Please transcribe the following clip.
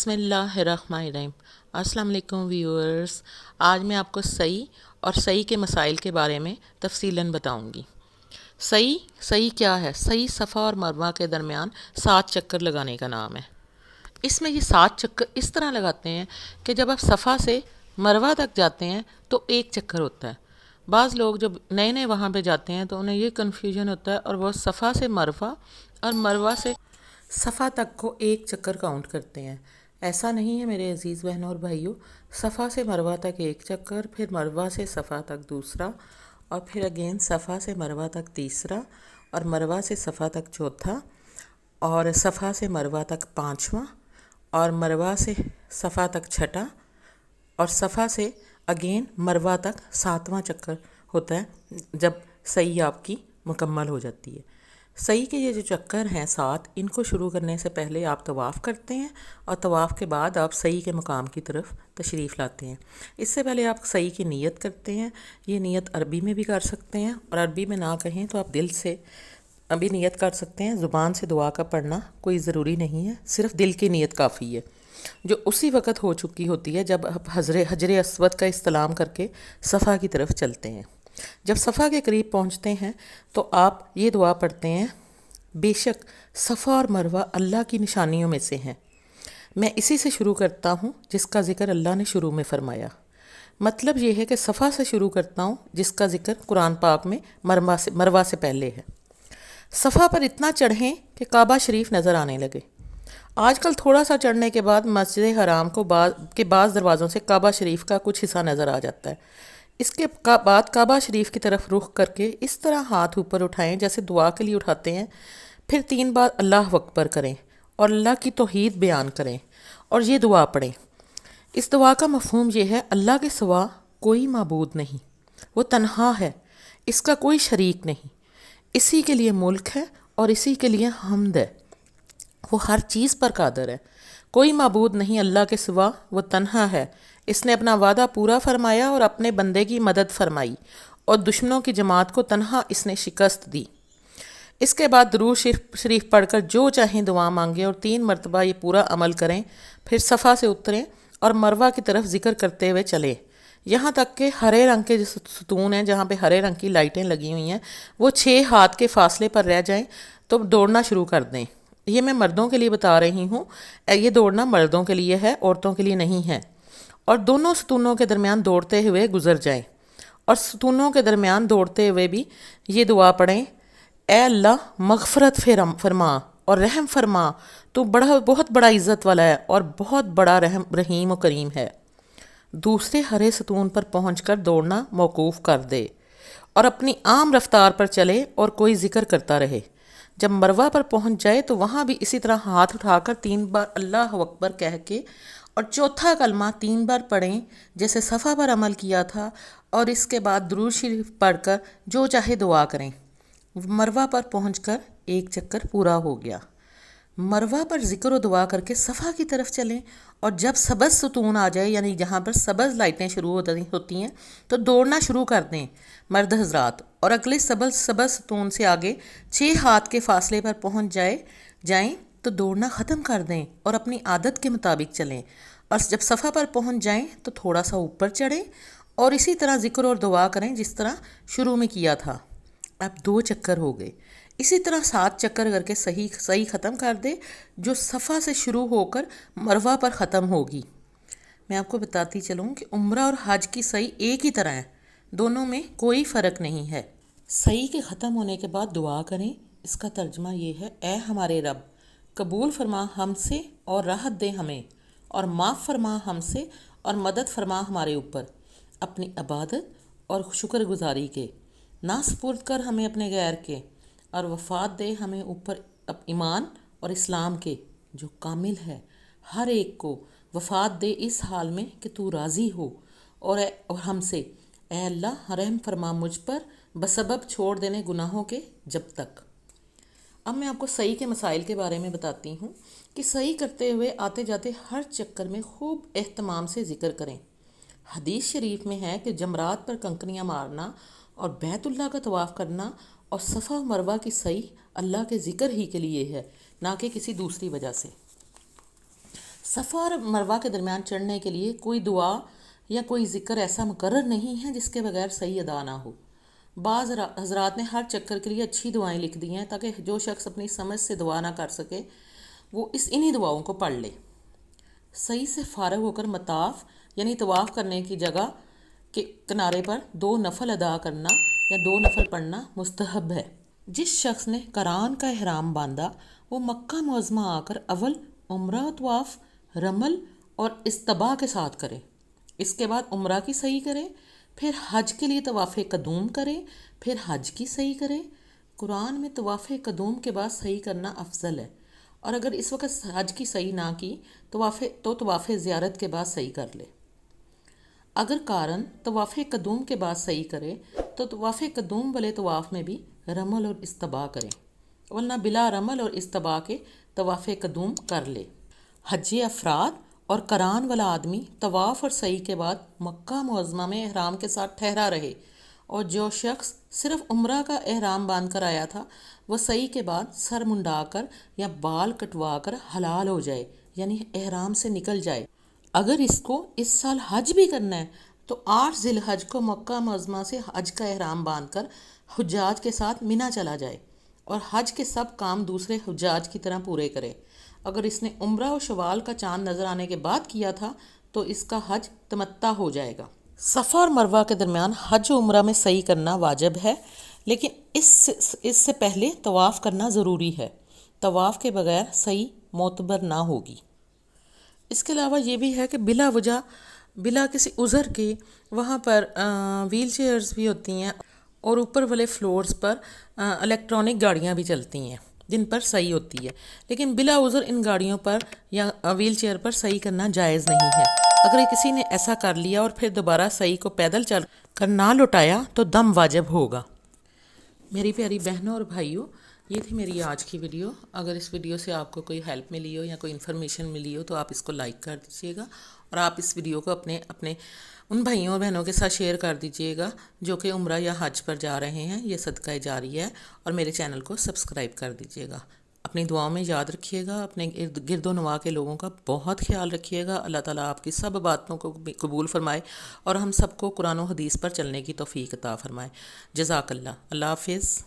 बिस्मिल्लाहिर्रहमानिर्रहीम। अस्सलाम वालेकुम व्यूअर्स। आज मैं आपको सई और सई के मसाइल के बारे में तफसीलन बताऊंगी। सई क्या है? सई सफ़ा और मरवा के दरमियान 7 चक्कर लगाने का नाम है। इसमें ये 7 चक्कर इस तरह लगाते हैं कि जब आप सफ़ा से मरवा तक जाते हैं तो एक चक्कर होता है। बाज़ लोग जब नए नए वहाँ पे जाते हैं तो उन्हें ये कन्फ्यूजन होता है और वो सफ़ा से मरवा और मरवा से सफ़ा तक को एक चक्कर काउंट करते हैं। ऐसा नहीं है मेरे अज़ीज़ बहनों और भाइयों। सफ़ा से मरवा तक एक चक्कर, फिर मरवा से सफ़ा तक दूसरा, और फिर अगेन सफ़ा से मरवा तक तीसरा, और मरवा से सफ़ा तक चौथा, और सफ़ा से मरवा तक पाँचवा, और मरवा से सफ़ा तक छठा, और सफ़ा से अगेन मरवा तक 7वां चक्कर होता है जब सही आपकी मुकम्मल हो जाती है। सही के ये जो चक्कर हैं 7, इनको शुरू करने से पहले आप तवाफ़ करते हैं और तवाफ़ के बाद आप सही के मुकाम की तरफ तशरीफ़ लाते हैं। इससे पहले आप सही की नीयत करते हैं। ये नीयत अरबी में भी कर सकते हैं, और अरबी में ना कहें तो आप दिल से अभी नीयत कर सकते हैं। ज़ुबान से दुआ का पढ़ना कोई ज़रूरी नहीं है, सिर्फ़ दिल की नीयत काफ़ी है, जो उसी वक़्त हो चुकी होती है जब आप हजर अस्वद का इस्तलाम करके सफ़ा की तरफ चलते हैं। जब सफ़ा के करीब पहुंचते हैं तो आप ये दुआ पढ़ते हैं, बेशक सफ़ा और मरवा अल्लाह की निशानियों में से हैं। मैं इसी से शुरू करता हूँ जिसका ज़िक्र अल्लाह ने शुरू में फ़रमाया। मतलब ये है कि सफ़ा से शुरू करता हूँ जिसका ज़िक्र कुरान पाक में मरवा से पहले है। सफ़ा पर इतना चढ़ें कि काबा शरीफ नज़र आने लगे। आजकल थोड़ा सा चढ़ने के बाद मस्जिद हराम को बाज़ दरवाज़ों से काबा शरीफ का कुछ हिस्सा नज़र आ जाता है। इसके बाद काबा शरीफ की तरफ रुख करके इस तरह हाथ ऊपर उठाएं जैसे दुआ के लिए उठाते हैं। फिर 3 बार अल्लाह अकबर करें और अल्लाह की तौहीद बयान करें और ये दुआ पढ़ें। इस दुआ का मफ़हूम ये है, अल्लाह के सिवा कोई माबूद नहीं, वो तन्हा है, इसका कोई शरीक नहीं, इसी के लिए मुल्क है और इसी के लिए हम्द है, वो हर चीज़ पर कादर है। कोई माबूद नहीं अल्लाह के सिवा, वो तन्हा है, इसने अपना वादा पूरा फरमाया और अपने बंदे की मदद फरमाई, और दुश्मनों की जमात को तन्हा इसने शिकस्त दी। इसके बाद दुरूद शरीफ पढ़कर जो चाहें दुआ मांगें और 3 मरतबा ये पूरा अमल करें। फिर सफ़ा से उतरें और मरवा की तरफ ज़िक्र करते हुए चलें, यहाँ तक कि हरे रंग के जो सतून हैं जहाँ पे हरे रंग की लाइटें लगी हुई हैं वो 6 हाथ के फासले पर रह जाएं तो दौड़ना शुरू कर दें। ये मैं मर्दों के लिए बता रही हूँ, ये दौड़ना मर्दों के लिए है, औरतों के लिए नहीं है। और दोनों सतूनों के दरमियान दौड़ते हुए गुजर जाएं, और सतूनों के दरमियान दौड़ते हुए भी ये दुआ पढ़ें, ए अल्लाह मग़फ़रत फरमा और रहम फरमा, तू बहुत बड़ा इज़्ज़त वाला है और बहुत बड़ा रहीम और करीम है। दूसरे हरे सतून पर पहुंचकर दौड़ना मौकूफ़ कर दे और अपनी आम रफ्तार पर चले और कोई ज़िक्र करता रहे। जब मरवा पर पहुंच जाए तो वहाँ भी इसी तरह हाथ उठाकर 3 बार अल्लाह अकबर कह के और चौथा कलमा 3 बार पढ़ें जैसे सफ़ा पर अमल किया था, और इसके बाद दुरूद शरीफ पढ़कर जो चाहे दुआ करें। मरवा पर पहुंचकर एक चक्कर पूरा हो गया। मरवा पर ज़िक्र और दुआ करके सफ़ा की तरफ चलें, और जब सबज़ सतून आ जाए यानी जहाँ पर सबज़ लाइटें शुरू होती हैं तो दौड़ना शुरू कर दें मर्द हजरात, और अगले सबज़ सतून से आगे 6 हाथ के फासले पर पहुँच जाएं तो दौड़ना ख़त्म कर दें और अपनी आदत के मुताबिक चलें। और जब सफ़ा पर पहुँच जाएं तो थोड़ा सा ऊपर चढ़ें और इसी तरह ज़िक्र और दुआ करें जिस तरह शुरू में किया था। अब 2 चक्कर हो गए। इसी तरह 7 चक्कर करके सही ख़त्म कर दे, जो सफ़ा से शुरू होकर मरवा पर ख़त्म होगी। मैं आपको बताती चलूँ कि उम्रा और हज की सही एक ही तरह है, दोनों में कोई फ़र्क नहीं है। सही के ख़त्म होने के बाद दुआ करें। इसका तर्जमा ये है, ए हमारे रब, कबूल फरमा हमसे और राहत दे हमें, और माफ़ फरमा हमसे और मदद फरमा हमारे ऊपर, अपनी इबादत और शुक्रगुजारी के ना सपुर्द कर हमें अपने गैर के, और वफ़ात दे हमें ऊपर ईमान और इस्लाम के जो कामिल है। हर एक को वफ़ात दे इस हाल में कि तू राज़ी हो, और हमसे ए अल्लाह रहम फरमा मुझ पर बसबब छोड़ देने गुनाहों के जब तक। अब मैं आपको सही के मसाइल के बारे में बताती हूँ कि सही करते हुए आते जाते हर चक्कर में खूब एहतमाम से ज़िक्र करें। हदीस शरीफ में है कि जमरात पर कंकरियाँ मारना और बैतुल्लाह का तवाफ़ करना और सफ़ा और मरवा की सही अल्लाह के ज़िक्र ही के लिए है, ना कि किसी दूसरी वजह से। صفا اور مروہ کے درمیان چڑھنے کے لیے کوئی دعا یا کوئی ذکر ایسا مقرر نہیں ہے جس کے بغیر صحیح ادا نہ ہو۔ بعض حضرات نے ہر چکر کے لیے اچھی دعائیں لکھ دی ہیں تاکہ جو شخص اپنی سمجھ سے دعا نہ کر سکے وہ انہی دعاؤں کو پڑھ لے۔ صحیح سے فارغ ہو کر مطاف یعنی طواف کرنے کی جگہ کے کنارے پر 2 نفل ادا کرنا یا 2 نفل پڑھنا مستحب ہے۔ جس شخص نے قران کا احرام باندھا وہ مکہ معظمہ آ کر اول عمرہ و طواف رمل اور استباء کے ساتھ کرے، اس کے بعد عمرہ کی صحیح کرے، پھر حج کے لیے طواف قدوم کرے، پھر حج کی صحیح کرے۔ قرآن میں طواف قدوم کے بعد صحیح کرنا افضل ہے، اور اگر اس وقت حج کی صحیح نہ کی تو طواف زیارت کے بعد صحیح کر لے۔ اگر قارن طواف قدوم کے بعد صحیح کرے تو طواف قدوم والے طواف میں بھی رمل اور استباء کرے، ورنہ بلا رمل اور استباء کے طواف قدوم کر لے۔ حج افراد اور قران والا آدمی طواف اور صحیح کے بعد مکہ معظمہ میں احرام کے ساتھ ٹھہرا رہے، اور جو شخص صرف عمرہ کا احرام باندھ کر آیا تھا وہ صحیح کے بعد سر منڈا کر یا بال کٹوا کر حلال ہو جائے، یعنی احرام سے نکل جائے۔ اگر اس کو اس سال حج بھی کرنا ہے تو 8 ذی الحج کو مکہ معظمہ سے حج کا احرام باندھ کر حجاج کے ساتھ منی چلا جائے اور حج کے سب کام دوسرے حجاج کی طرح پورے کرے۔ اگر اس نے عمرہ و شوال کا چاند نظر آنے کے بعد کیا تھا تو اس کا حج تمتع ہو جائے گا۔ صفا اور مروہ کے درمیان حج و عمرہ میں صحیح کرنا واجب ہے، لیکن اس سے پہلے طواف کرنا ضروری ہے۔ طواف کے بغیر صحیح معتبر نہ ہوگی۔ اس کے علاوہ یہ بھی ہے کہ بلا وجہ بلا کسی عذر کے وہاں پر ویل چیئرز بھی ہوتی ہیں، اور اوپر والے فلورز پر الیکٹرانک گاڑیاں بھی چلتی ہیں جن پر صحیح ہوتی ہے، لیکن بلا عذر ان گاڑیوں پر یا ویل چیئر پر صحیح کرنا جائز نہیں ہے۔ اگر کسی نے ایسا کر لیا اور پھر دوبارہ صحیح کو پیدل چل کر نہ لوٹایا تو دم واجب ہوگا۔ میری پیاری بہنوں اور بھائیوں، یہ تھی میری آج کی ویڈیو۔ اگر اس ویڈیو سے آپ کو کوئی ہیلپ ملی ہو یا کوئی انفارمیشن ملی ہو تو آپ اس کو لائک کر دیجیے گا، اور آپ اس ویڈیو کو اپنے ان بھائیوں اور بہنوں کے ساتھ شیئر کر دیجیے گا جو کہ عمرہ یا حج پر جا رہے ہیں۔ یہ صدقہ جاری ہے، اور میرے چینل کو سبسکرائب کر دیجیے گا۔ اپنی دعاؤں میں یاد رکھیے گا، اپنے گرد و نواح کے لوگوں کا بہت خیال رکھیے گا۔ اللہ تعالیٰ آپ کی سب باتوں کو قبول فرمائے اور ہم سب کو قرآن و حدیث پر چلنے کی توفیق عطا فرمائے۔ جزاک اللہ۔ اللہ حافظ۔